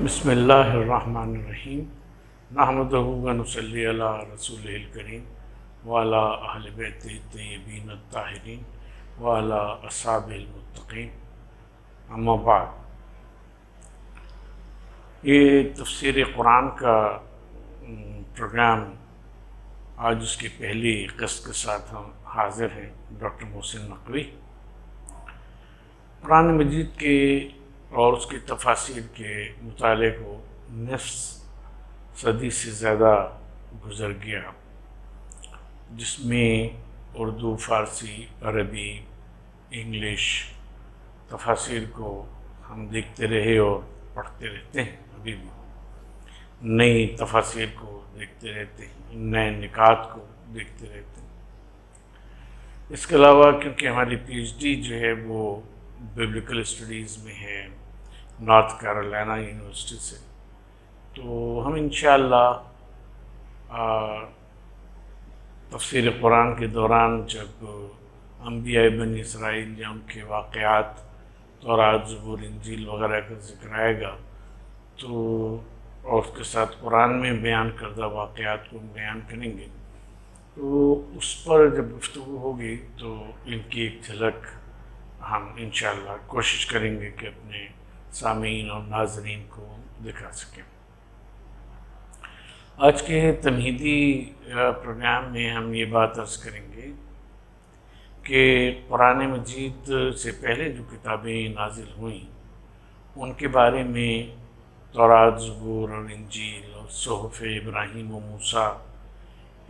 بسم اللہ الرحمن الرحیم نحمدہ و نصلی علی رسولہ الکریم وعلی اہل بیتہ الطیبین الطاہرین وعلی اصحابہ المتقین، اما بعد۔ یہ تفسیر قرآن کا پروگرام آج اس کی پہلی قسط کے ساتھ ہم حاضر ہیں، ڈاکٹر محسن نقوی۔ قرآن مجید کے اور اس کی تفاسیر کے مطالعے کو نصف صدی سے زیادہ گزر گیا، جس میں اردو، فارسی، عربی، انگلش تفاسیر کو ہم دیکھتے رہے اور پڑھتے رہتے ہیں، ابھی بھی نئی تفاسیر کو دیکھتے رہتے ہیں، نئے نکات کو دیکھتے رہتے ہیں۔ اس کے علاوہ کیونکہ ہماری پی ایچ ڈی جو ہے وہ ببلیکل اسٹڈیز میں ہے نارتھ کیرولائنا یونیورسٹی سے، تو ہم انشاءاللہ تفسیر قرآن کے دوران جب انبیاء بنی اسرائیل یا ان کے واقعات، تورات، زبور، انجیل وغیرہ کا ذکر آئے گا تو اور اس کے ساتھ قرآن میں بیان کردہ واقعات کو بیان کریں گے، تو اس پر جب گفتگو ہوگی تو ان کی ایک جھلک ہم انشاءاللہ کوشش کریں گے کہ اپنے سامعین اور ناظرین کو دکھا سکیں۔ آج کے تمہیدی پروگرام میں ہم یہ بات عرض کریں گے کہ قرآن مجید سے پہلے جو کتابیں نازل ہوئیں ان کے بارے میں تورات، زبور اور انجیل اور صحف ابراہیم و موسیٰ،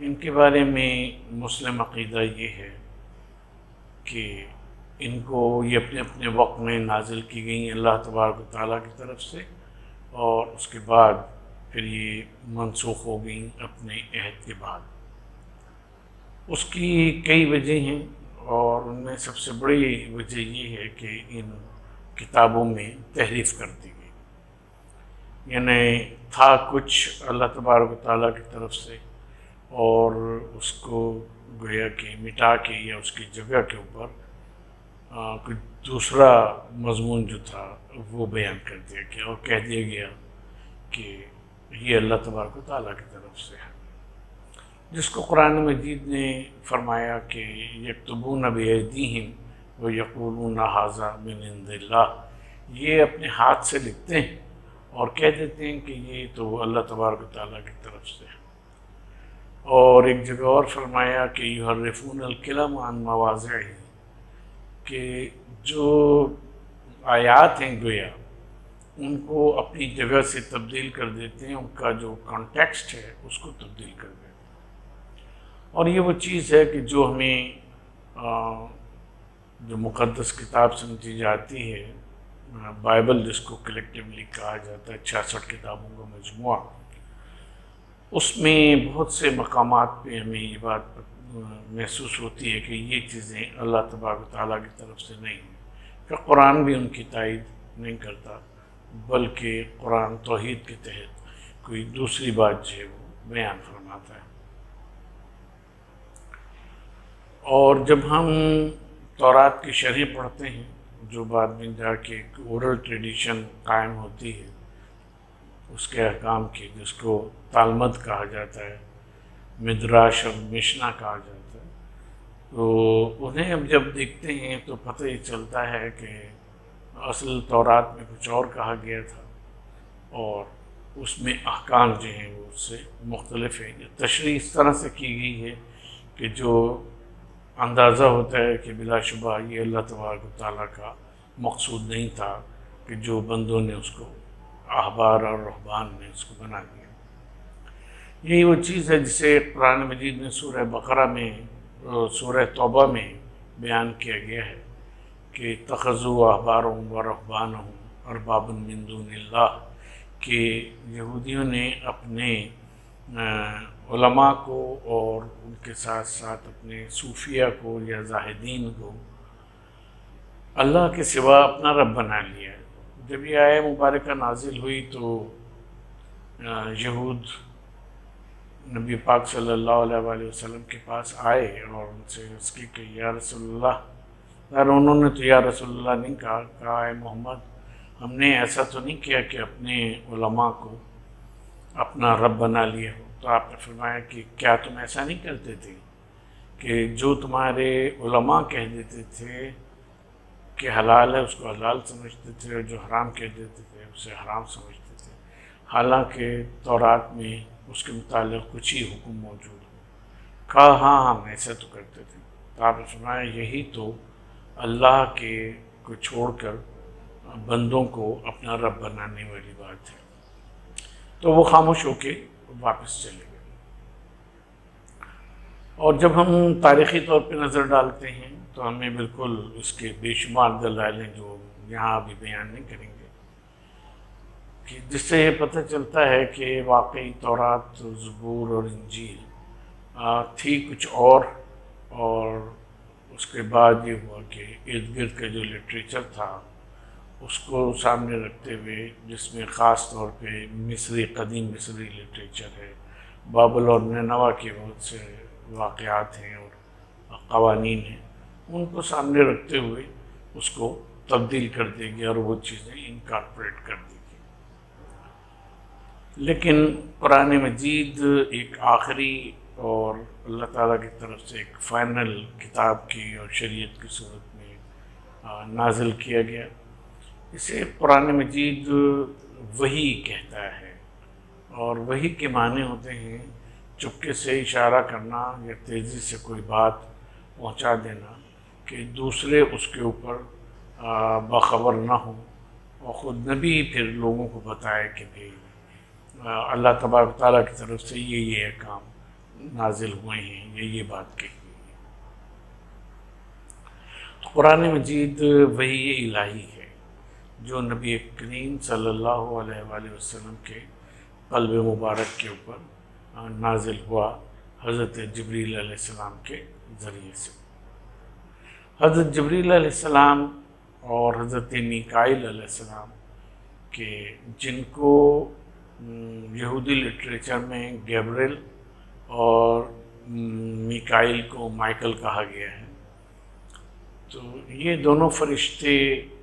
ان کے بارے میں مسلم عقیدہ یہ ہے کہ ان کو یہ اپنے اپنے وقت میں نازل کی گئیں اللہ تبارک و تعالیٰ کی طرف سے، اور اس کے بعد پھر یہ منسوخ ہو گئیں اپنے عہد کے بعد۔ اس کی کئی وجہ ہیں اور ان میں سب سے بڑی وجہ یہ ہے کہ ان کتابوں میں تحریف کر دی گئی، یعنی تھا کچھ اللہ تبارک و تعالیٰ کی طرف سے اور اس کو گویا کہ مٹا کے یا اس کی جگہ کے اوپر کوئی دوسرا مضمون جو تھا وہ بیان کر دیا گیا اور کہہ دیا گیا کہ یہ اللہ تبارک و تعالیٰ کی طرف سے ہے، جس کو قرآن مجید نے فرمایا کہ یکتبون بایدیہم ویقولون ھذا من عند اللہ، یہ اپنے ہاتھ سے لکھتے ہیں اور کہہ دیتے ہیں کہ یہ تو اللہ تبارک و تعالیٰ کی طرف سے ہے۔ اور ایک جگہ اور فرمایا کہ یحرفون الکلم عن مواضعہ، کہ جو آیات ہیں گویا ان کو اپنی جگہ سے تبدیل کر دیتے ہیں، ان کا جو کانٹیکسٹ ہے اس کو تبدیل کر دیتے ہیں۔ اور یہ وہ چیز ہے کہ جو ہمیں جو مقدس کتاب سمجھی جاتی ہے، بائبل جس کو کلیکٹیولی کہا جاتا ہے، 66 کتابوں کا مجموعہ، اس میں بہت سے مقامات پہ ہمیں یہ بات محسوس ہوتی ہے کہ یہ چیزیں اللہ تبارک و تعالیٰ کی طرف سے نہیں ہیں، کہ قرآن بھی ان کی تائید نہیں کرتا، بلکہ قرآن توحید کے تحت کوئی دوسری بات جو ہے وہ بیان فرماتا ہے۔ اور جب ہم تورات کی شرح پڑھتے ہیں جو بعد میں جا کے ایک اورل ٹریڈیشن قائم ہوتی ہے اس کے احکام کی، جس کو تالمد کہا جاتا ہے، مدراش اور مشنا کہا جاتا ہے، تو انہیں اب جب دیکھتے ہیں تو پتہ ہی چلتا ہے کہ اصل تورات میں کچھ اور کہا گیا تھا اور اس میں احکام جو ہیں وہ اس سے مختلف ہیں۔ تشریح اس طرح سے کی گئی ہے کہ جو اندازہ ہوتا ہے کہ بلا شبہ یہ اللہ تبارک و تعالیٰ کا مقصود نہیں تھا، کہ جو بندوں نے اس کو، احبار اور رہبان نے اس کو بنا دیا۔ یہی وہ چیز ہے جسے قرآن مجید نے سورہ بقرہ میں، سورہ توبہ میں بیان کیا گیا ہے کہ اتخذوا احبارهم ورہبانهم اربابا من دون اللہ، کہ یہودیوں نے اپنے علماء کو اور ان کے ساتھ ساتھ اپنے صوفیہ کو یا زاہدین کو اللہ کے سوا اپنا رب بنا لیا ہے۔ جب یہ آیہ مبارکہ نازل ہوئی تو یہود نبی پاک صلی اللہ علیہ وآلہ وسلم کے پاس آئے اور ان سے عرض کی کہ یا رسول اللہ، یار انہوں نے تو یا رسول اللہ نہیں کہا، اے محمد ہم نے ایسا تو نہیں کیا کہ اپنے علماء کو اپنا رب بنا لیا ہو۔ تو آپ نے فرمایا کہ کیا تم ایسا نہیں کرتے تھے کہ جو تمہارے علماء کہہ دیتے تھے کہ حلال ہے اس کو حلال سمجھتے تھے، اور جو حرام کہہ دیتے تھے اسے حرام سمجھتے تھے، حالانکہ تورات میں اس کے متعلق کچھ ہی حکم موجود ہو؟ کہا ہاں ہم ایسا تو کرتے تھے۔ تو آپ نے فرمایا یہی تو اللہ کے کو چھوڑ کر بندوں کو اپنا رب بنانے والی بات ہے۔ تو وہ خاموش ہو کے واپس چلے گئے۔ اور جب ہم تاریخی طور پہ نظر ڈالتے ہیں تو ہمیں بالکل اس کے بے شمار دلائل ہیں جو یہاں ابھی بیان نہیں کریں گے، کہ جس سے یہ پتہ چلتا ہے کہ واقعی تورات، زبور اور انجیل تھی کچھ اور اس کے بعد یہ ہوا کہ ارد گرد کا جو لٹریچر تھا اس کو سامنے رکھتے ہوئے، جس میں خاص طور پہ قدیم مصری لٹریچر ہے، بابل اور نینوا کے بہت سے واقعات ہیں اور قوانین ہیں، ان کو سامنے رکھتے ہوئے اس کو تبدیل کر دے گی اور وہ چیزیں انکارپوریٹ کر دے گی۔ لیکن قرآن مجید ایک آخری اور اللہ تعالیٰ کی طرف سے ایک فائنل کتاب کی اور شریعت کی صورت میں نازل کیا گیا۔ اسے قرآن مجید وحی کہتا ہے، اور وحی کے معنی ہوتے ہیں چپکے سے اشارہ کرنا یا تیزی سے کوئی بات پہنچا دینا کہ دوسرے اس کے اوپر باخبر نہ ہوں، اور خود نبی پھر لوگوں کو بتائے کہ بھئی اللہ تبارک تعالیٰ کی طرف سے یہ احکام نازل ہوئے ہیں، یہ بات کہی گئی ہے۔ تو قرآن مجید وحی الہی ہے جو نبی کریم صلی اللہ علیہ وآلہ وسلم کے قلب مبارک کے اوپر نازل ہوا حضرت جبریل علیہ السلام کے ذریعے سے۔ حضرت جبریل علیہ السلام اور حضرت میکائیل علیہ السلام کے جن کو یہودی لٹریچر میں گیبریل اور میکائیل کو مائیکل کہا گیا ہے، تو یہ دونوں فرشتے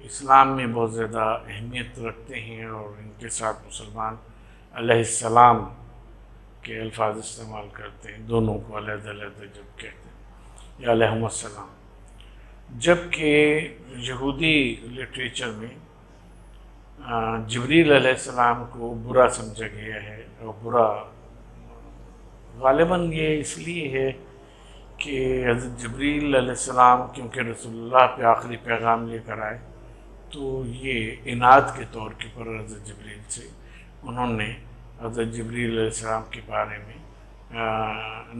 اسلام میں بہت زیادہ اہمیت رکھتے ہیں، اور ان کے ساتھ مسلمان علیہ السلام کے الفاظ استعمال کرتے ہیں، دونوں کو علیحدہ علیحدہ جب کہتے ہیں یا علیہم السلام۔ جبکہ یہودی لٹریچر میں جبریل علیہ السلام کو برا سمجھا گیا ہے، اور برا غالباً یہ اس لیے ہے کہ حضرت جبریل علیہ السلام کیونکہ رسول اللہ پہ آخری پیغام لے کر آئے، تو یہ عناد کے طور کے پر حضرت جبریل سے انہوں نے حضرت جبریل علیہ السلام کے بارے میں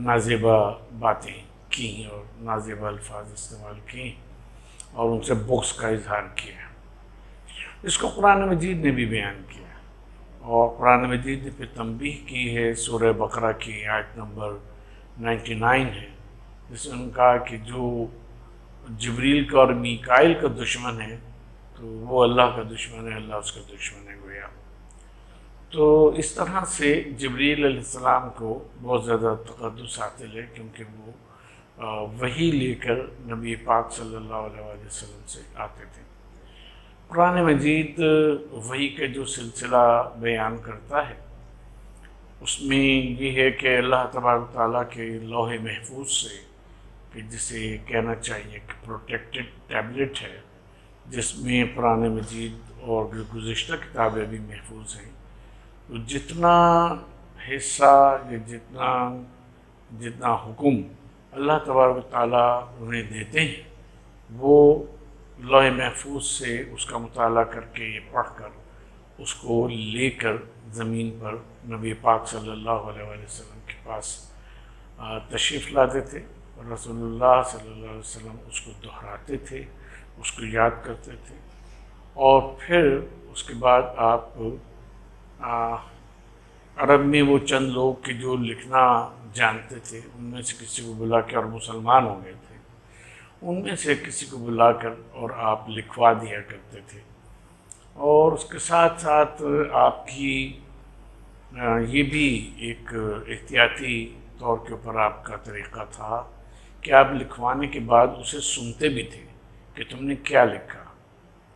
نازیبا باتیں کی اور نازیبا الفاظ استعمال کی اور ان سے بغض کا اظہار کیا۔ اس کو قرآن مجید نے بھی بیان کیا، اور قرآن مجید نے پھر تنبیہ کی ہے، سورہ بقرہ کی آیت نمبر 99 ہے، جس میں انہوں نے کہا کہ جو جبریل کا اور میکائیل کا دشمن ہے تو وہ اللہ کا دشمن ہے، اللہ اس کا دشمن ہے گویا۔ تو اس طرح سے جبریل علیہ السلام کو بہت زیادہ تقدس حاصل ہے، کیونکہ وہ وحی لے کر نبی پاک صلی اللہ علیہ وآلہ وسلم سے آتے تھے۔ قرآن مجید وحی کا جو سلسلہ بیان کرتا ہے اس میں یہ ہے کہ اللہ تبارک تعالیٰ کے لوح محفوظ سے، کہ جسے کہنا چاہیے کہ پروٹیکٹڈ ٹیبلٹ ہے، جس میں قرآن مجید اور جو گزشتہ کتابیں بھی محفوظ ہیں، تو جتنا حصہ یا جتنا حکم اللہ تبارک تعالیٰ انہیں دیتے ہیں، وہ لوح محفوظ سے اس کا مطالعہ کر کے پڑھ کر اس کو لے کر زمین پر نبی پاک صلی اللہ علیہ وآلہ وسلم کے پاس تشریف لاتے تھے، اور رسول اللہ صلی اللہ علیہ وسلم اس کو دہراتے تھے، اس کو یاد کرتے تھے، اور پھر اس کے بعد آپ عرب میں وہ چند لوگ کہ جو لکھنا جانتے تھے، ان میں سے کسی کو بلا کے، اور مسلمان ہو گئے تھے، ان میں سے کسی کو بلا کر اور آپ لکھوا دیا کرتے تھے، اور اس کے ساتھ ساتھ آپ کی یہ بھی ایک احتیاطی طور کے اوپر آپ کا طریقہ تھا کہ آپ لکھوانے کے بعد اسے سنتے بھی تھے کہ تم نے کیا لکھا،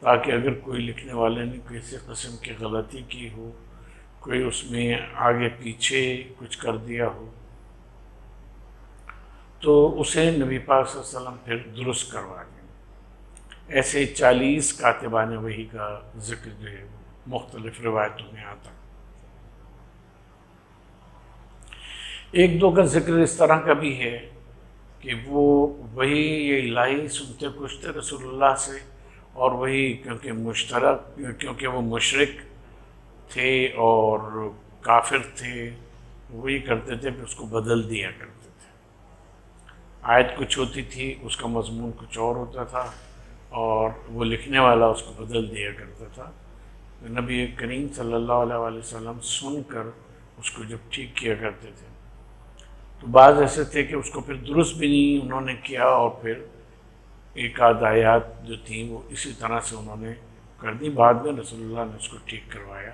تاکہ اگر کوئی لکھنے والے نے کسی قسم کی غلطی کی ہو، کوئی اس میں آگے پیچھے کچھ کر دیا ہو، تو اسے نبی پاک صلی اللہ علیہ وسلم پھر درست کروا دیں۔ ایسے 40 کاتبان وحی کا ذکر جو ہے مختلف روایتوں میں آتا ہے۔ ایک دو کا ذکر اس طرح کا بھی ہے کہ وہ وہی یہ الہی سنتے کچھ تھے رسول اللہ سے، اور وہی کیونکہ وہ مشرک تھے اور کافر تھے، وہی کرتے تھے، پھر اس کو بدل دیا کرتے تھے۔ آیت کچھ ہوتی تھی، اس کا مضمون کچھ اور ہوتا تھا، اور وہ لکھنے والا اس کو بدل دیا کرتا تھا۔ نبی کریم صلی اللہ علیہ وسلم سن کر اس کو جب ٹھیک کیا کرتے تھے، تو بعض ایسے تھے کہ اس کو پھر درست بھی نہیں انہوں نے کیا، اور پھر ایک آدھ آیات جو تھیں وہ اسی طرح سے انہوں نے کر دی۔ بعد میں رسول اللہ نے اس کو ٹھیک کروایا۔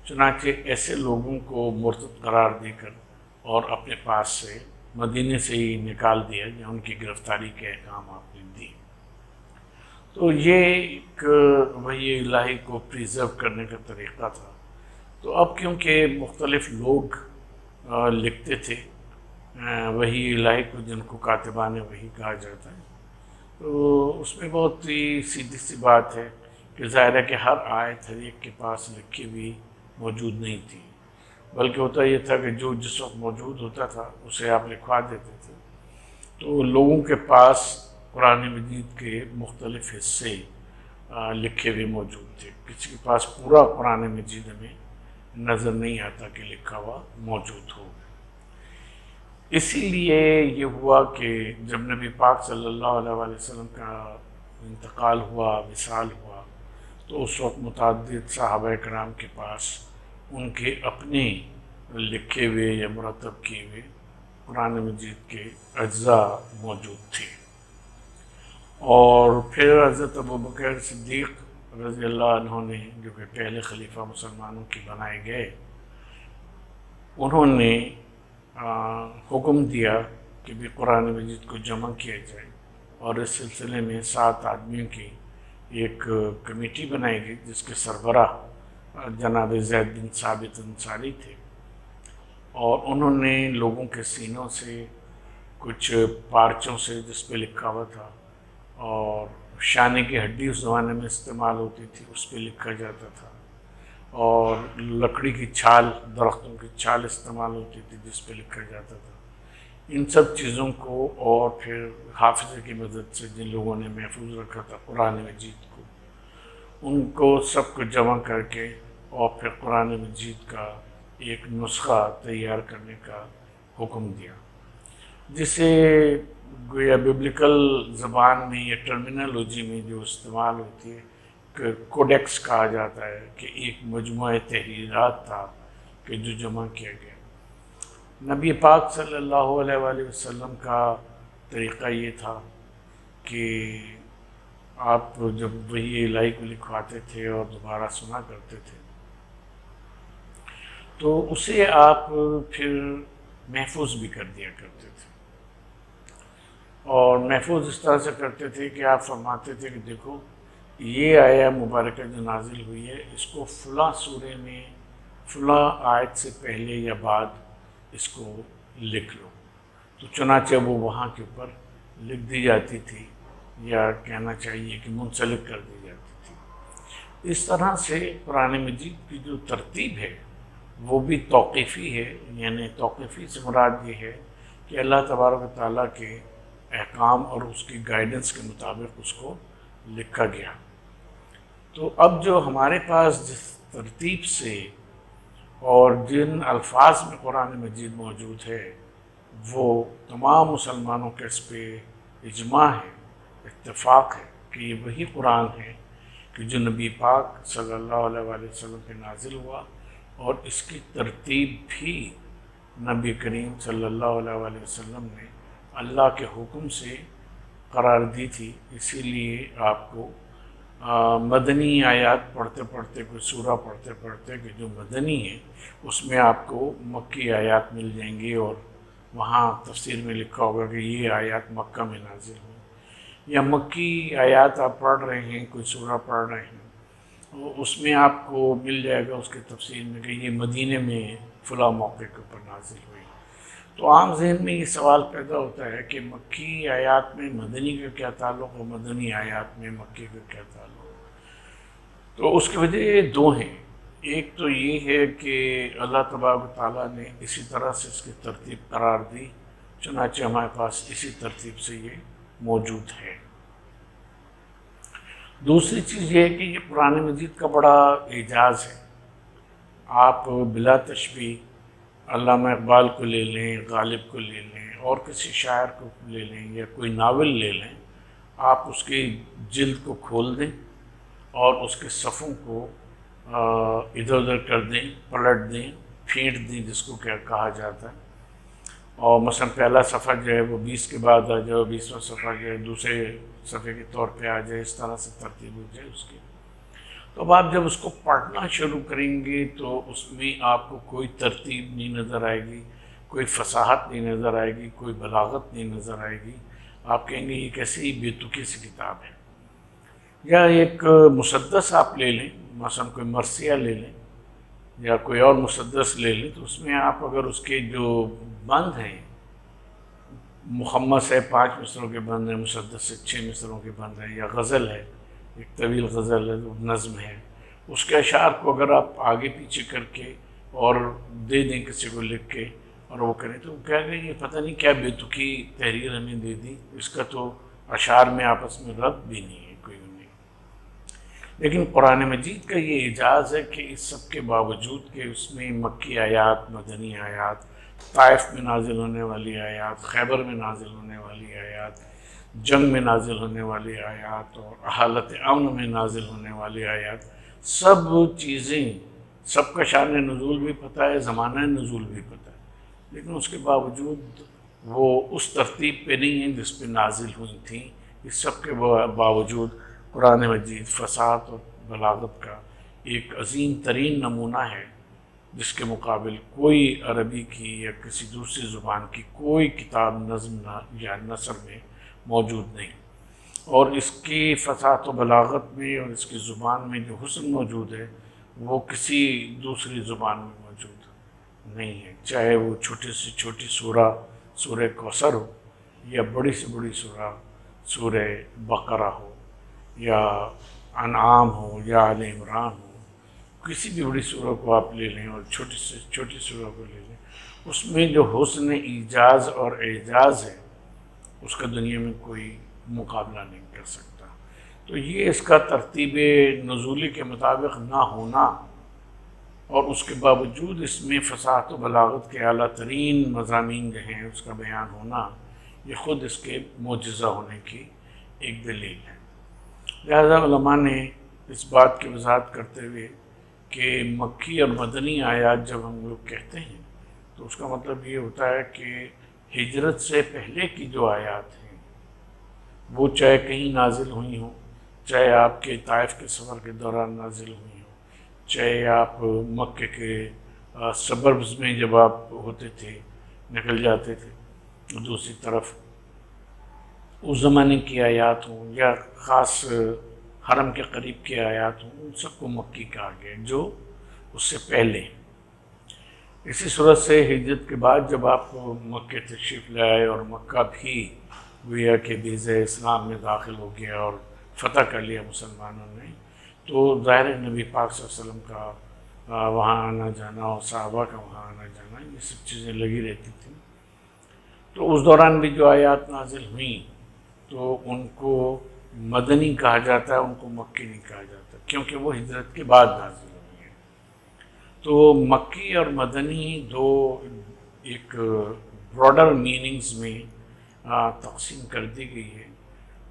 چنانچہ ایسے لوگوں کو مرتد قرار دے کر اور اپنے پاس سے مدینے سے ہی نکال دیا، یا ان کی گرفتاری کے احکام آپ نے دی۔ تو یہ ایک وحی الہی کو پریزرو کرنے کا طریقہ تھا۔ تو اب کیونکہ مختلف لوگ لکھتے تھے وحی الہی کو، جن کو کاتبان وحی کہا جاتا ہے، تو اس میں بہت ہی سیدھی سی بات ہے کہ ظاہر ہے کہ ہر آیت ہر ایک کے پاس لکھی ہوئی موجود نہیں تھی، بلکہ ہوتا یہ تھا کہ جو جس وقت موجود ہوتا تھا اسے آپ لکھوا دیتے تھے۔ تو لوگوں کے پاس قرآن مجید کے مختلف حصے لکھے ہوئے موجود تھے۔ کسی کے پاس پورا قرآن مجید ہمیں نظر نہیں آتا کہ لکھا ہوا موجود ہو۔ اسی لیے یہ ہوا کہ جب نبی پاک صلی اللہ علیہ وسلم کا انتقال ہوا، وصال ہوا، تو اس وقت متعدد صحابہ کرام کے پاس ان کے اپنے لکھے ہوئے یا مرتب کیے ہوئے قرآن مجید کے اجزاء موجود تھے۔ اور پھر حضرت ابوبکر صدیق رضی اللہ عنہ نے، جو کہ پہلے خلیفہ مسلمانوں کے بنائے گئے، انہوں نے حکم دیا کہ بھی قرآن مجید کو جمع کیا جائے، اور اس سلسلے میں 7 آدمیوں کی ایک کمیٹی بنائی گئی، جس کے سربراہ جناب زید بن ثابت انصاری تھے، اور انہوں نے لوگوں کے سینوں سے کچھ پارچوں سے جس پہ لکھا ہوا تھا، اور شانے کی ہڈی اس زمانے میں استعمال ہوتی تھی، اس پہ لکھا جاتا تھا، اور لکڑی کی چھال، درختوں کی چھال استعمال ہوتی تھی جس پہ لکھا جاتا تھا۔ ان سب چیزوں کو، اور پھر حافظے کی مدد سے جن لوگوں نے محفوظ رکھا تھا قرآن مجید کو، ان کو سب کو جمع کر کے اور پھر قرآن مجید کا ایک نسخہ تیار کرنے کا حکم دیا، جسے گویا ببلیکل زبان میں یا ٹرمینالوجی میں جو استعمال ہوتی ہے کہ کوڈیکس کہا جاتا ہے، کہ ایک مجموعہ تحریرات تھا کہ جو جمع کیا گیا۔ نبی پاک صلی اللہ علیہ وآلہ وسلم کا طریقہ یہ تھا کہ آپ جب وحی الہی کو لکھواتے تھے اور دوبارہ سنا کرتے تھے، تو اسے آپ پھر محفوظ بھی کر دیا کرتے تھے، اور محفوظ اس طرح سے کرتے تھے کہ آپ فرماتے تھے کہ دیکھو یہ آیہ مبارکہ جو نازل ہوئی ہے، اس کو فلاں سورے میں فلاں آیت سے پہلے یا بعد اس کو لکھ لو، تو چنانچہ وہ وہاں کے اوپر لکھ دی جاتی تھی، یا کہنا چاہیے کہ منسلک کر دی جاتی تھی۔ اس طرح سے قرآن مجید کی جو ترتیب ہے وہ بھی توقیفی ہے، یعنی توقیفی سے مراد یہ ہے کہ اللہ تبارک و تعالیٰ کے احکام اور اس کی گائیڈنس کے مطابق اس کو لکھا گیا۔ تو اب جو ہمارے پاس جس ترتیب سے اور جن الفاظ میں قرآن مجید موجود ہے، وہ تمام مسلمانوں کے اس پہ اجماع ہے، اتفاق ہے کہ یہ وہی قرآن ہے کہ جو نبی پاک صلی اللہ علیہ وآلہ وسلم پہ نازل ہوا، اور اس کی ترتیب بھی نبی کریم صلی اللہ علیہ وآلہ وسلم نے اللہ کے حکم سے قرار دی تھی۔ اسی لیے آپ کو مدنی آیات پڑھتے پڑھتے، کوئی سورہ پڑھتے پڑھتے کہ جو مدنی ہے، اس میں آپ کو مکی آیات مل جائیں گی، اور وہاں تفسیر میں لکھا ہوگا کہ یہ آیات مکہ میں نازل ہوئی۔ یا مکی آیات آپ پڑھ رہے ہیں، کوئی سورہ پڑھ رہے ہیں، اس میں آپ کو مل جائے گا اس کے تفسیر میں کہ یہ مدینے میں فلاں موقع کے اوپر نازل ہوئی۔ تو عام ذہن میں یہ سوال پیدا ہوتا ہے کہ مکی آیات میں مدنی کا کیا تعلق اور مدنی آیات میں مکی کا کیا تعلق؟ تو اس کی وجہ دو ہیں۔ ایک تو یہ ہے کہ اللہ تبارک و تعالیٰ نے اسی طرح سے اس کی ترتیب قرار دی، چنانچہ ہمارے پاس اسی ترتیب سے یہ موجود ہے۔ دوسری چیز یہ ہے کہ یہ قرآن مجید کا بڑا اعجاز ہے۔ آپ بلا تشبیہ علامہ اقبال کو لے لیں، غالب کو لے لیں، اور کسی شاعر کو لے لیں، یا کوئی ناول لے لیں، آپ اس کی جلد کو کھول دیں اور اس کے صفحوں کو ادھر ادھر کر دیں، پلٹ دیں، پھینٹ دیں، جس کو کیا کہا جاتا ہے، اور مثلا پہلا صفحہ جو ہے وہ 20 کے بعد آ جائے، 20واں صفحہ جو ہے دوسرے صفحے کے طور پہ آ جائے، اس طرح سے ترتیب ہو جائے اس کی۔ تو اب آپ جب اس کو پڑھنا شروع کریں گے تو اس میں آپ کو کوئی ترتیب نہیں نظر آئے گی، کوئی فصاحت نہیں نظر آئے گی، کوئی بلاغت نہیں نظر آئے گی۔ آپ کہیں گے یہ کیسی بے تکی سی کتاب ہے۔ یا ایک مسدس آپ لے لیں، مثلا کوئی مرثیہ لے لیں یا کوئی اور مسدس لے لیں، تو اس میں آپ اگر اس کے جو بند ہیں، محمد سے 5 مصروں کے بند ہیں، مسدس سے 6 مصروں کے بند ہیں، یا غزل ہے، ایک طویل غزل ہے، نظم ہے، اس کے اشعار کو اگر آپ آگے پیچھے کر کے اور دے دیں کسی کو لکھ کے اور وہ کریں، تو وہ کہہ گئے یہ پتہ نہیں کیا بے تکی تحریر ہمیں دے دی، اس کا تو اشعار میں آپس میں ربط بھی نہیں ہے کوئی نہیں۔ لیکن قرآن مجید کا یہ اعجاز ہے کہ اس سب کے باوجود کہ اس میں مکی آیات، مدنی آیات، طائف میں نازل ہونے والی آیات، خیبر میں نازل ہونے والی آیات، جنگ میں نازل ہونے والی آیات، اور حالت امن میں نازل ہونے والی آیات، سب چیزیں، سب کا شان نزول بھی پتہ ہے، زمانہ نزول بھی پتہ ہے، لیکن اس کے باوجود وہ اس ترتیب پہ نہیں ہیں جس پہ نازل ہوئی تھیں۔ اس سب کے باوجود قرآن مجید فصاحت اور بلاغت کا ایک عظیم ترین نمونہ ہے، جس کے مقابل کوئی عربی کی یا کسی دوسری زبان کی کوئی کتاب نظم یا نثر میں موجود نہیں۔ اور اس کی فصاحت و بلاغت میں اور اس کی زبان میں جو حسن موجود ہے وہ کسی دوسری زبان میں موجود نہیں ہے، چاہے وہ چھوٹی سے چھوٹی سورہ کوثر ہو، یا بڑی سے بڑی سورہ بقرہ ہو، یا انعام ہو، یا آل عمران ہو، کسی بھی بڑی سورہ کو آپ لے لیں اور چھوٹی سے چھوٹی سورہ کو لے لیں، اس میں جو حسن ایجاز اور اعجاز ہے اس کا دنیا میں کوئی مقابلہ نہیں کر سکتا۔ تو یہ اس کا ترتیب نزولی کے مطابق نہ ہونا اور اس کے باوجود اس میں فصاحت و بلاغت کے اعلیٰ ترین مضامین جو ہیں اس کا بیان ہونا، یہ خود اس کے معجزہ ہونے کی ایک دلیل ہے۔ لہذا علماء نے اس بات کی وضاحت کرتے ہوئے کہ مکی اور مدنی آیات جب ہم لوگ کہتے ہیں تو اس کا مطلب یہ ہوتا ہے کہ ہجرت سے پہلے کی جو آیات ہیں وہ چاہے کہیں نازل ہوئی ہوں، چاہے آپ کے طائف کے سفر کے دوران نازل ہوئی ہوں، چاہے آپ مکے کے سبربز میں جب آپ ہوتے تھے، نکل جاتے تھے دوسری طرف، اس زمانے کی آیات ہوں یا خاص حرم کے قریب کی آیات ہوں، ان سب کو مکی کہا گیا جو اس سے پہلے۔ اسی صورت سے ہجرت کے بعد جب آپ مکہ تشریف لے آئے اور مکہ بھی گویا کہ بیض اسلام میں داخل ہو گیا اور فتح کر لیا مسلمانوں نے، تو ظاہر نبی پاک صلی اللہ علیہ وسلم کا وہاں آنا جانا اور صحابہ کا وہاں آنا جانا، یہ سب چیزیں لگی رہتی تھیں۔ تو اس دوران بھی جو آیات نازل ہوئیں تو ان کو مدنی کہا جاتا ہے، ان کو مکی نہیں کہا جاتا، کیونکہ وہ ہجرت کے بعد نازل ہوئی ہیں۔ تو مکی اور مدنی دو ایک براڈر میننگز میں تقسیم کر دی گئی ہے،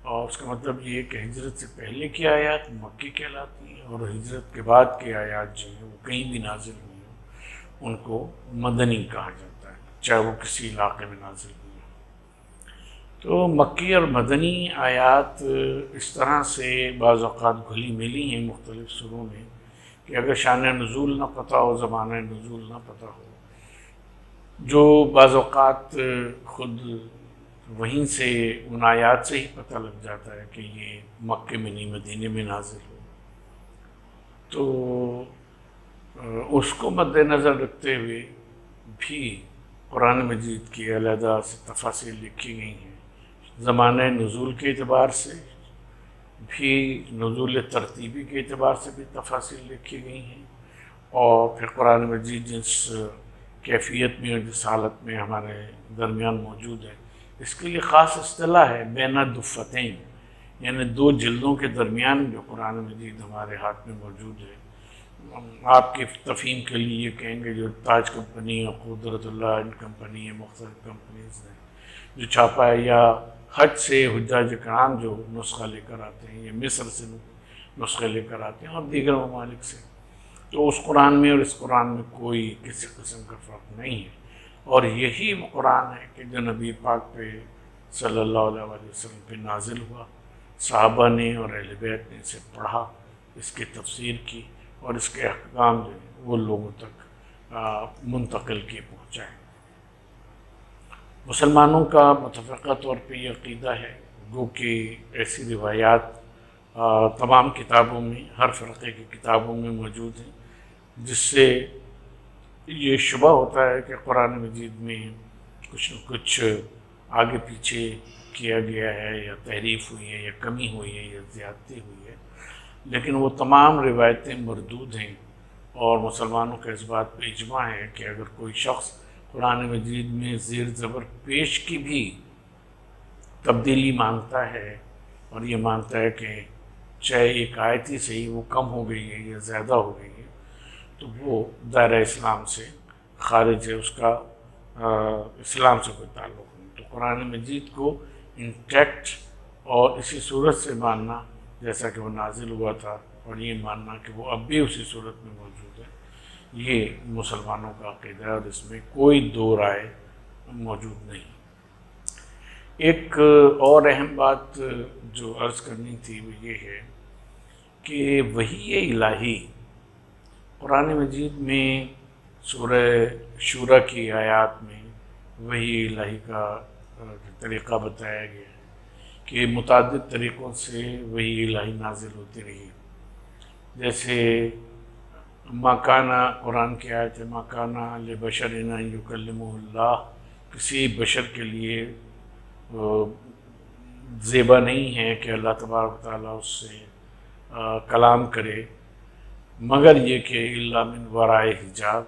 اور اس کا مطلب یہ ہے کہ ہجرت سے پہلے کی آیات مکی کہلاتی ہیں، اور ہجرت کے بعد کی آیات جو ہیں وہ کہیں بھی نازل ہوئی ہیں ان کو مدنی کہا جاتا ہے، چاہے وہ کسی علاقے میں نازل ہوئی ہوں۔ تو مکی اور مدنی آیات اس طرح سے بعض اوقات گھلی ملی ہیں مختلف سوروں میں کہ اگر شان نزول نہ پتہ ہو، زمانہ نزول نہ پتہ ہو، جو بعض اوقات خود وہیں سے ان آیات سے ہی پتہ لگ جاتا ہے کہ یہ مکے میں نہیں مدینے میں نازل ہو. تو اس کو مد نظر رکھتے ہوئے بھی قرآن مجید کی علیحدہ سے تفاصیل لکھی گئی ہیں. زمانہ نزول کے اعتبار سے بھی، نزول ترتیبی کے اعتبار سے بھی تفاصیل لکھی گئی ہیں، اور پھر قرآن مجید جس کیفیت میں اور جس حالت میں ہمارے درمیان موجود ہے، اس کے لیے خاص اصطلاح ہے بین دفتین، یعنی دو جلدوں کے درمیان جو قرآن مجید ہمارے ہاتھ میں موجود ہے. آپ کی تفہیم کے لیے یہ کہیں گے جو تاج کمپنی اور قدرت اللہ ان کمپنی ہے، مختلف کمپنیز نے جو چھاپا ہے، یا حج سے حجاج کرام جو نسخہ لے کر آتے ہیں، یا مصر سے نسخے لے کر آتے ہیں اور دیگر ممالک سے، تو اس قرآن میں اور اس قرآن میں کوئی کسی قسم کا فرق نہیں ہے. اور یہی وہ قرآن ہے کہ جو نبی پاک پہ صلی اللہ علیہ وسلم پہ نازل ہوا. صحابہ نے اور اہل بیت نے اسے پڑھا، اس کی تفسیر کی، اور اس کے احکام جو ہیں وہ لوگوں تک منتقل کیے پہنچائے. مسلمانوں کا متفقہ طور پہ یہ عقیدہ ہے، گو کہ ایسی روایات تمام کتابوں میں، ہر فرقے کی کتابوں میں موجود ہیں، جس سے یہ شبہ ہوتا ہے کہ قرآن مجید میں کچھ نہ کچھ آگے پیچھے کیا گیا ہے، یا تحریف ہوئی ہے، یا کمی ہوئی ہے، یا زیادتی ہوئی ہے. لیکن وہ تمام روایتیں مردود ہیں، اور مسلمانوں کا اس بات پہ اجماع ہے کہ اگر کوئی شخص قرآن مجید میں زیر زبر پیش کی بھی تبدیلی مانگتا ہے، اور یہ مانتا ہے کہ چاہے ایک آیت ہی صحیح وہ کم ہو گئی ہے یا زیادہ ہو گئی ہے، تو وہ دائرہ اسلام سے خارج ہے، اس کا اسلام سے کوئی تعلق نہیں. تو قرآن مجید کو انٹیکٹ اور اسی صورت سے ماننا جیسا کہ وہ نازل ہوا تھا، اور یہ ماننا کہ وہ اب بھی اسی صورت میں موجود ہے، یہ مسلمانوں کا عقیدہ ہے، اور اس میں کوئی دو رائے موجود نہیں. ایک اور اہم بات جو عرض کرنی تھی وہ یہ ہے کہ وحی الہی قرآن مجید میں سورہ شورى کی آیات میں وحی الہی کا طریقہ بتایا گیا ہے کہ متعدد طریقوں سے وحی الہی نازل ہوتی رہی. جیسے ماکانہ قرآن کی آیت ہے، ماکانہ لبشر ان یکلمہ اللہ، کسی بشر کے لیے زیبا نہیں ہے کہ اللہ تبارک و تعالیٰ اس سے کلام کرے، مگر یہ کہ الا من وراء حجاب،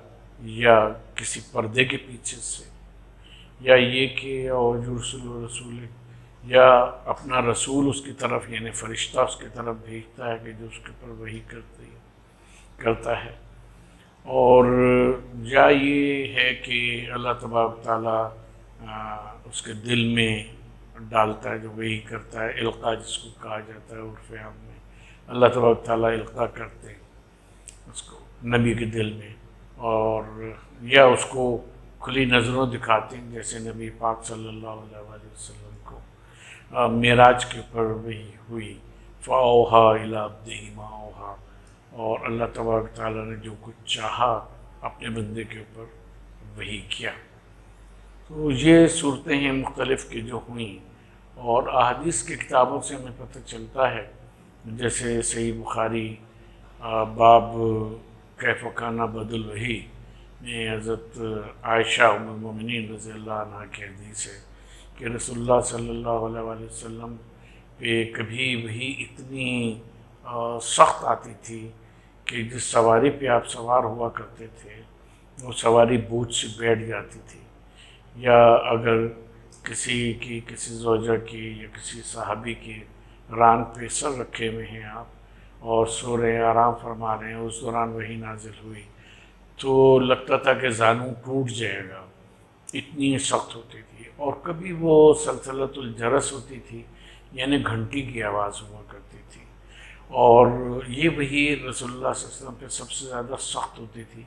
یا کسی پردے کے پیچھے سے، یا یہ کہ اور رسول یا اپنا رسول اس کی طرف، یعنی فرشتہ اس کی طرف بھیجتا ہے کہ جو اس کے اوپر وحی کرتا ہے. اور یا یہ ہے کہ اللہ تبارک تعالیٰ اس کے دل میں ڈالتا ہے جو وحی کرتا ہے، القاء جس کو کہا جاتا ہے عرف عام میں. اللہ تبارک تعالیٰ القاء کرتے ہیں اس کو نبی کے دل میں، اور یا اس کو کھلی نظروں دکھاتے ہیں، جیسے نبی پاک صلی اللہ علیہ وسلم کو معراج کے اوپر وحی ہوئی، فَأَوْحَىٰ إِلَىٰ عَبْدِهِ مَا أَوْحَىٰ، اور اللہ تبارک تعالیٰ نے جو کچھ چاہا اپنے بندے کے اوپر وحی کیا. تو یہ صورتیں ہیں مختلف کی جو ہوئیں، اور احادیث کی کتابوں سے ہمیں پتہ چلتا ہے، جیسے صحیح بخاری باب کیف کان بدء الوحی میں حضرت عائشہ ام المومنین رضی اللہ عنہ کی حدیث ہے کہ رسول اللہ صلی اللہ علیہ وسلم پہ کبھی وحی اتنی سخت آتی تھی کہ جس سواری پہ آپ سوار ہوا کرتے تھے وہ سواری بوجھ سے بیٹھ جاتی تھی، یا اگر کسی زوجہ کی یا کسی صحابی کی ران پہ سر رکھے ہوئے ہیں آپ اور سو رہے ہیں، آرام فرما رہے ہیں، اس دوران وحی نازل ہوئی تو لگتا تھا کہ زانو ٹوٹ جائے گا، اتنی سخت ہوتی تھی. اور کبھی وہ سلسلۃ الجرس ہوتی تھی، یعنی گھنٹی کی آواز ہوا کرتی تھی، اور یہ وحی رسول اللہ صلی اللہ علیہ وسلم پہ سب سے زیادہ سخت ہوتی تھی،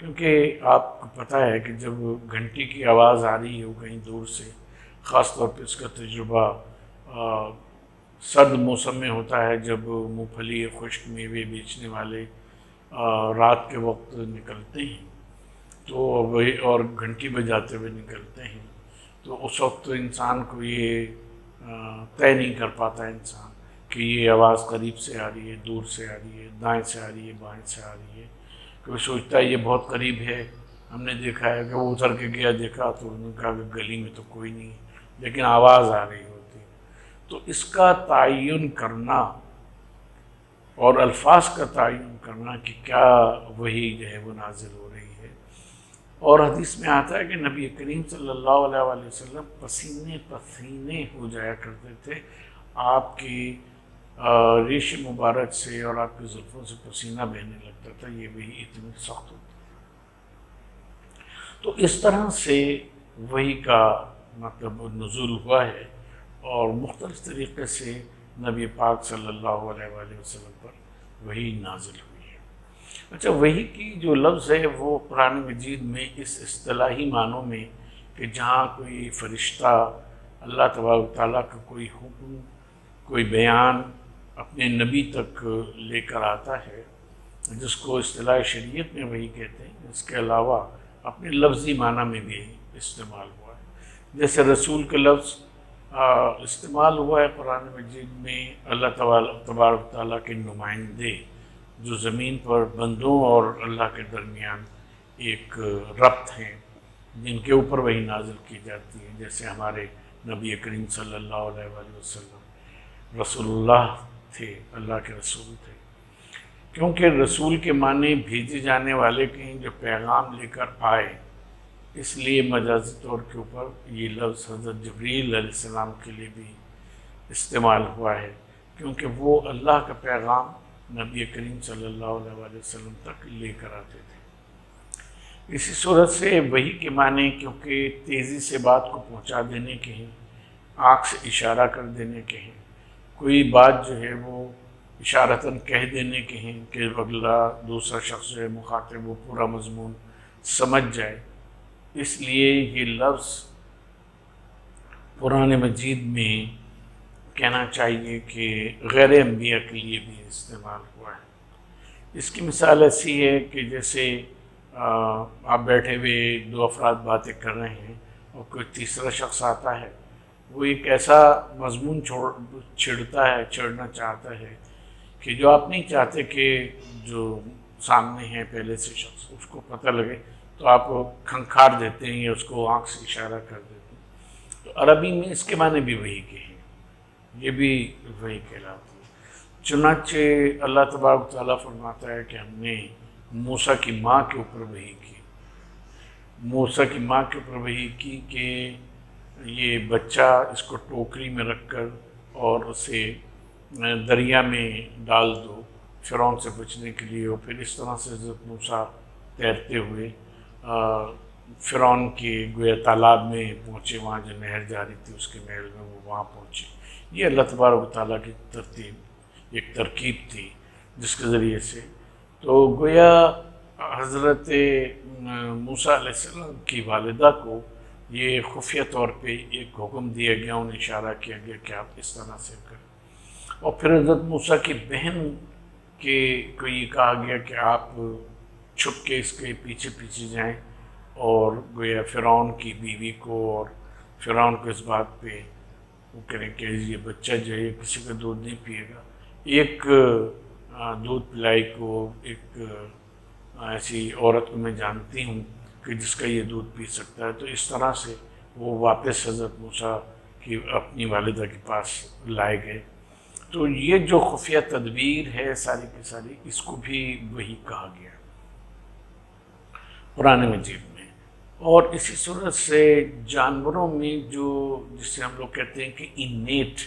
کیونکہ آپ کو پتہ ہے کہ جب گھنٹی کی آواز آ رہی ہو کہیں دور سے، خاص طور پہ اس کا تجربہ سرد موسم میں ہوتا ہے، جب مونگ پھلی خشک میوے بیچنے والے رات کے وقت نکلتے ہیں تو وہی اور گھنٹی بجاتے ہوئے نکلتے ہیں، تو اس وقت انسان کو یہ طے نہیں کر پاتا انسان کہ یہ آواز قریب سے آ رہی ہے، دور سے آ رہی ہے، دائیں سے آ رہی ہے، بائیں سے آ رہی ہے. کوئی سوچتا ہے یہ بہت قریب ہے. ہم نے دیکھا ہے کہ وہ اتر کے گیا، دیکھا تو انہوں نے کہا کہ گلی میں تو کوئی نہیں ہے، لیکن آواز آ رہی ہوتی. تو اس کا تعین کرنا اور الفاظ کا تعین کرنا کہ کیا وہی جو ہے وہ نازل ہو رہی ہے. اور حدیث میں آتا ہے کہ نبی کریم صلی اللہ علیہ وآلہ وسلم پسینے پسینے ہو جایا کرتے تھے. آپ کی ریش مبارک سے اور آپ کی زلفوں سے پسینہ بہنے لگتا تھا، یہ وہی اتنی سخت ہوتی. تو اس طرح سے وہی کا مطلب نزول ہوا ہے اور مختلف طریقے سے نبی پاک صلی اللہ علیہ وآلہ وسلم پر وہی نازل ہوئی ہے. اچھا، وہی کی جو لفظ ہے وہ قرآن مجید میں اس اصطلاحی معنوں میں کہ جہاں کوئی فرشتہ اللہ تبارک تعالیٰ کا کوئی حکم، کوئی بیان اپنے نبی تک لے کر آتا ہے، جس کو اصطلاح شریعت میں وہی کہتے ہیں، اس کے علاوہ اپنے لفظی معنی میں بھی استعمال ہوا ہے. جیسے رسول کا لفظ استعمال ہوا ہے قرآن مجید میں اللہ تبارک تعالیٰ کے نمائندے جو زمین پر بندوں اور اللہ کے درمیان ایک ربط ہیں، جن کے اوپر وہی نازل کی جاتی ہے. جیسے ہمارے نبی کریم صلی اللہ علیہ وآلہ وسلم رسول اللہ تھے، اللہ کے رسول تھے. کیونکہ رسول کے معنی بھیجے جانے والے کے ہیں جو پیغام لے کر آئے، اس لیے مجازی طور کے اوپر یہ لفظ حضرت جبریل علیہ السلام کے لیے بھی استعمال ہوا ہے، کیونکہ وہ اللہ کا پیغام نبی کریم صلی اللہ علیہ وآلہ وسلم تک لے کر آتے تھے. اسی صورت سے وحی کے معنی کیونکہ تیزی سے بات کو پہنچا دینے کے ہیں، آنکھ سے اشارہ کر دینے کے ہیں، کوئی بات جو ہے وہ اشارتاً کہہ دینے کے ہیں کہ اگلا دوسرا شخص جو ہے مخاطب وہ پورا مضمون سمجھ جائے. اس لیے یہ لفظ قرآن مجید میں کہنا چاہیے کہ غیر انبیاء کے لیے بھی استعمال ہوا ہے. اس کی مثال ایسی ہے کہ جیسے آپ بیٹھے ہوئے دو افراد باتیں کر رہے ہیں اور کوئی تیسرا شخص آتا ہے، وہ ایک ایسا مضمون چھیڑنا چاہتا ہے کہ جو آپ نہیں چاہتے کہ جو سامنے ہے پہلے سے شخص اس کو پتہ لگے، تو آپ کھنکھار دیتے ہیں یا اس کو آنکھ سے اشارہ کر دیتے ہیں. تو عربی میں اس کے معنی بھی وہی کے ہیں، یہ بھی وہی کہلاتی ہے. چنانچہ اللہ تبارک تعالیٰ فرماتا ہے کہ ہم نے موسیٰ کی ماں کے اوپر وحی کی، موسیٰ کی ماں کے اوپر وحی کی کہ یہ بچہ اس کو ٹوکری میں رکھ کر اور اسے دریا میں ڈال دو فرعون سے بچنے کے لیے. اور پھر اس طرح سے حضرت موسیٰ تیرتے ہوئے فرعون کے گویا تالاب میں پہنچے، وہاں جو نہر جاری تھی اس کے محل میں وہ وہاں پہنچے. یہ اللہ تبارک و تعالیٰ کی ایک ترکیب تھی جس کے ذریعے سے تو گویا حضرت موسیٰ علیہ السلام کی والدہ کو یہ خفیہ طور پہ ایک حکم دیا گیا، انہیں اشارہ کیا گیا کہ آپ اس طرح سے کریں. اور پھر حضرت موسیٰ کی بہن کو یہ کہا گیا کہ آپ چھپ کے اس کے پیچھے پیچھے جائیں اور گویا فرعون کی بیوی کو اور فرعون کو اس بات پہ وہ کریں کہ یہ بچہ جو ہے کسی کا دودھ نہیں پیے گا. ایک دودھ پلائی کو ایک ایسی عورت کو میں جانتی ہوں کہ جس کا یہ دودھ پی سکتا ہے. تو اس طرح سے وہ واپس حضرت موسیٰ کی اپنی والدہ کے پاس لائے گئے. تو یہ جو خفیہ تدبیر ہے ساری کی ساری، اس کو بھی وہی کہا گیا قرآن مجید میں. اور اسی صورت سے جانوروں میں جو جسے ہم لوگ کہتے ہیں کہ انیٹ،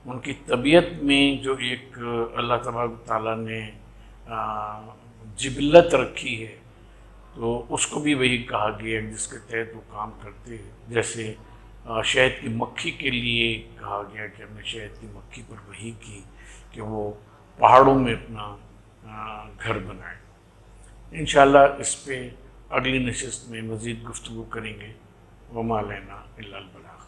ان کی طبیعت میں جو ایک اللہ تبارک تعالیٰ نے جبلت رکھی ہے، تو اس کو بھی وہی کہا گیا جس کے تحت وہ کام کرتے ہیں. جیسے شہد کی مکھی کے لیے کہا گیا کہ ہم نے شہد کی مکھی پر وحی کی کہ وہ پہاڑوں میں اپنا گھر بنائے. انشاءاللہ اس پہ اگلی نشست میں مزید گفتگو کریں گے. وما لینا الا البلاغ.